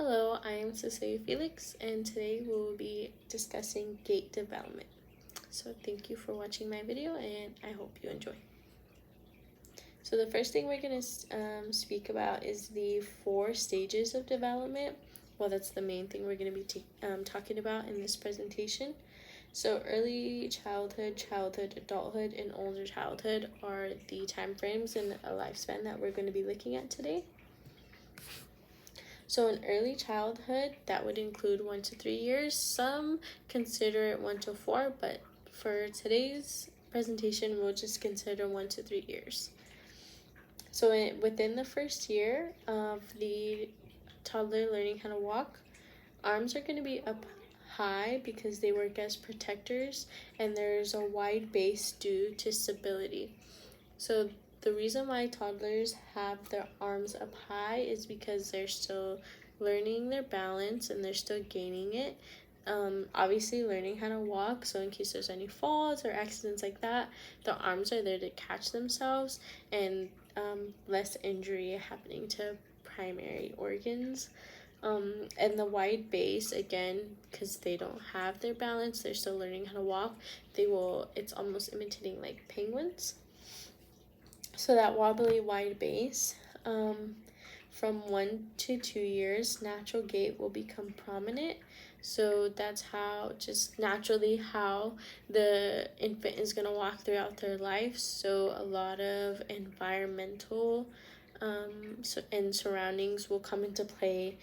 Hello, I am Cecilia Felix, and today we will be discussing gait development. So thank you for watching my video, and I hope you enjoy. So the first thing we're going to speak about is the 4 stages of development. Well, that's the main thing we're going to be talking about in this presentation. So early childhood, adulthood, and older childhood are the time frames in a lifespan that we're going to be looking at today. So in early childhood, that would include 1 to 3 years. Some consider it 1 to 4, but for today's presentation, we'll just consider 1 to 3 years. So within the first year of the toddler learning how to walk, arms are going to be up high because they work as protectors, and there's a wide base due to stability. So the reason why toddlers have their arms up high is because they're still learning their balance and they're still gaining it. Obviously learning how to walk, so in case there's any falls or accidents like that, the arms are there to catch themselves and less injury happening to primary organs. And the wide base, again, because they don't have their balance, they're still learning how to walk, it's almost imitating like penguins. So that wobbly wide base, from 1 to 2 years, natural gait will become prominent. So that's just naturally how the infant is going to walk throughout their life. So a lot of environmental and surroundings will come into play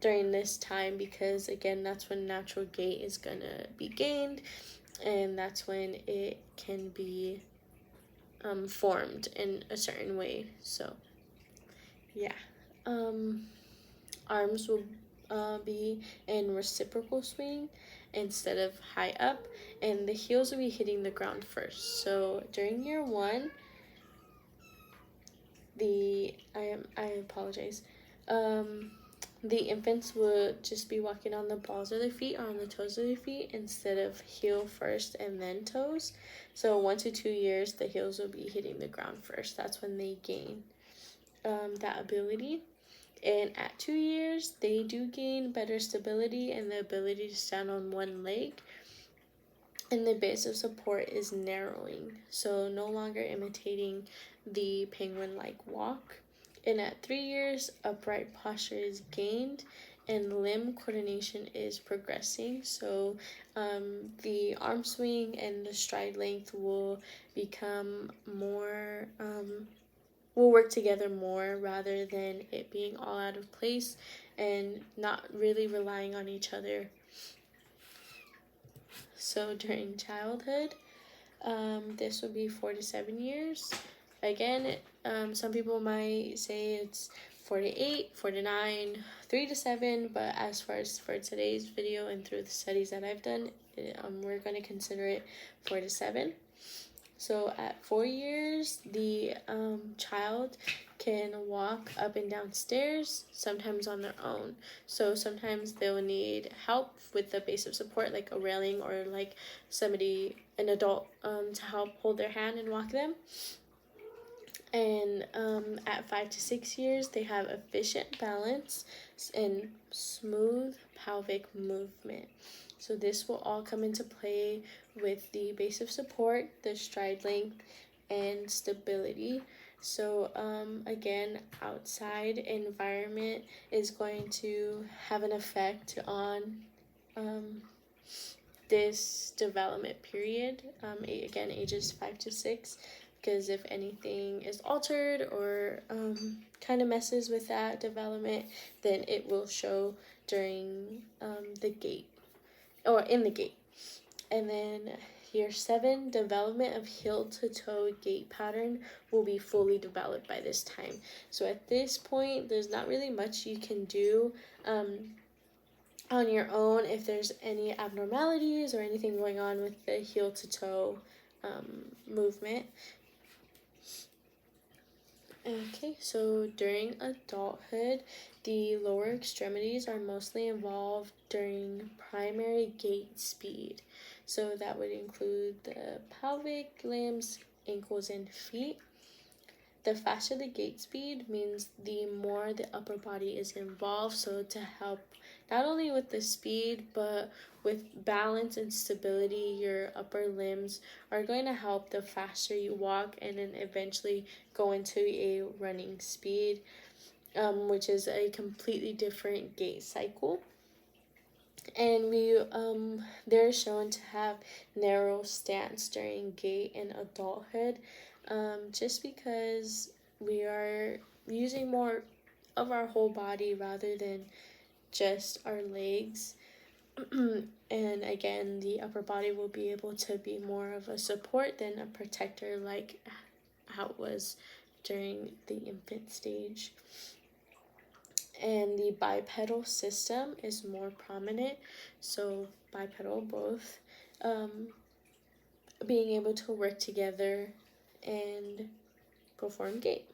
during this time, because again, that's when natural gait is going to be gained, and that's when it can be formed in a certain way. So yeah, arms will be in reciprocal swing instead of high up, and the heels will be hitting the ground first. So during year 1, I apologize. The infants would just be walking on the balls of their feet or on the toes of their feet instead of heel first and then toes. So 1 to 2 years, the heels will be hitting the ground first. That's when they gain that ability. And at 2 years, they do gain better stability and the ability to stand on one leg. And the base of support is narrowing, so no longer imitating the penguin-like walk. And at 3 years, upright posture is gained and limb coordination is progressing. So the arm swing and the stride length will become more, will work together more rather than it being all out of place and not really relying on each other. So during childhood, this would be 4 to 7 years. Again, some people might say it's 4 to 8, 4 to 9, 3 to 7, but as far as for today's video and through the studies that I've done, we're going to consider it 4 to 7. So at 4 years, the child can walk up and down stairs, sometimes on their own. So sometimes they'll need help with the base of support, like a railing or like an adult, to help hold their hand and walk them. And at 5 to 6 years, they have efficient balance and smooth pelvic movement. So this will all come into play with the base of support, the stride length, and stability. So again, outside environment is going to have an effect on this development period. Again, ages 5 to 6. Because if anything is altered or kind of messes with that development, then it will show during the gait or in the gait. And then year 7, development of heel to toe gait pattern will be fully developed by this time. So at this point, there's not really much you can do on your own if there's any abnormalities or anything going on with the heel to toe movement. Okay, so during adulthood, the lower extremities are mostly involved during primary gait speed. So that would include the pelvic, limbs, ankles, and feet. the faster the gait speed means the more the upper body is involved. So to help not only with the speed, but with balance and stability, your upper limbs are going to help the faster you walk and then eventually go into a running speed, which is a completely different gait cycle. And they're shown to have narrow stance during gait in adulthood, just because we are using more of our whole body rather than just our legs. And again, the upper body will be able to be more of a support than a protector, like how it was during the infant stage. And the bipedal system is more prominent. So bipedal, both being able to work together and perform gait.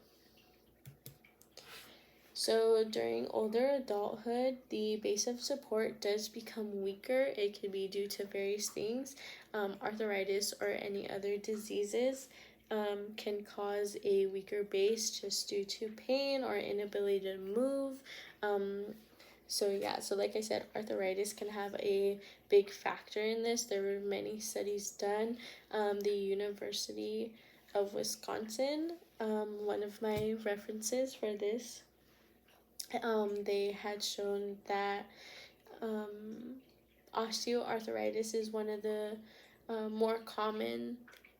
So during older adulthood, the base of support does become weaker. It could be due to various things. Arthritis or any other diseases can cause a weaker base just due to pain or inability to move. So like I said, arthritis can have a big factor in this. There were many studies done. The University of Wisconsin, one of my references for this, they had shown that osteoarthritis is one of the more common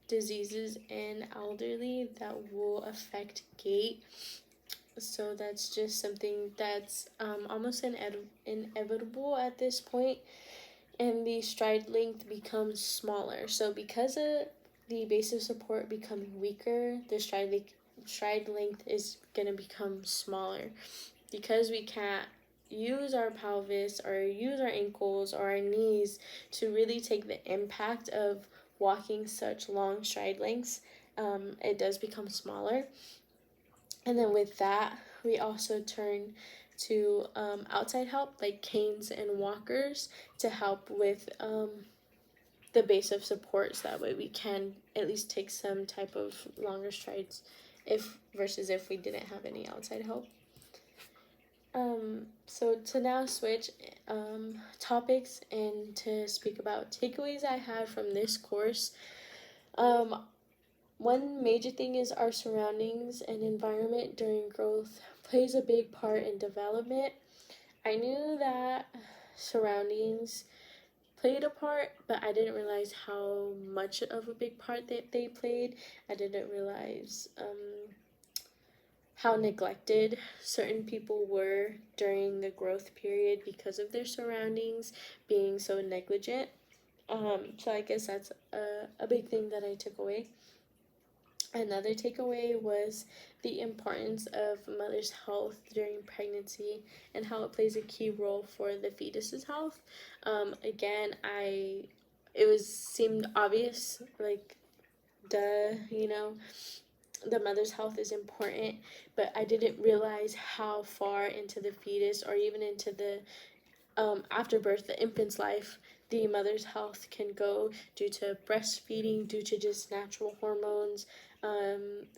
diseases in elderly that will affect gait. So that's just something that's almost inevitable at this point. And the stride length becomes smaller. So because of the base of support becoming weaker, the stride length is going to become smaller. Because we can't use our pelvis or use our ankles or our knees to really take the impact of walking such long stride lengths, it does become smaller. And then with that, we also turn to outside help like canes and walkers to help with the base of support, so that way we can at least take some type of longer strides versus if we didn't have any outside help. So to now switch topics and to speak about takeaways I had from this course. One major thing is our surroundings and environment during growth plays a big part in development. I knew that surroundings played a part, but I didn't realize how much of a big part that they played. I didn't realize how neglected certain people were during the growth period because of their surroundings being so negligent. So I guess that's a big thing that I took away. Another takeaway was the importance of mother's health during pregnancy and how it plays a key role for the fetus's health. Again, it seemed obvious, like, duh, the mother's health is important, but I didn't realize how far into the fetus or even into the after birth, the infant's life, the mother's health can go due to breastfeeding, due to just natural hormones,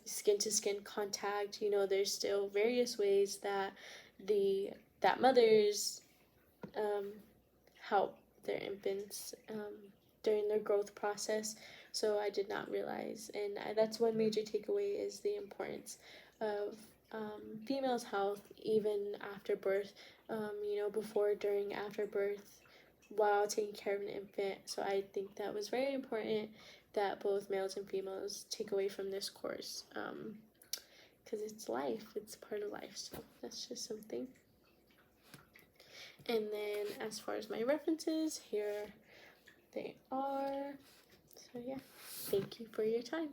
skin to skin contact. There's still various ways that mothers help their infants during their growth process. So I did not realize, and that's one major takeaway, is the importance of females' health even after birth, before, during, after birth, while taking care of an infant. So I think that was very important that both males and females take away from this course, because it's life, it's part of life, so that's just something. And then as far as my references, here they are. So yeah, thank you for your time.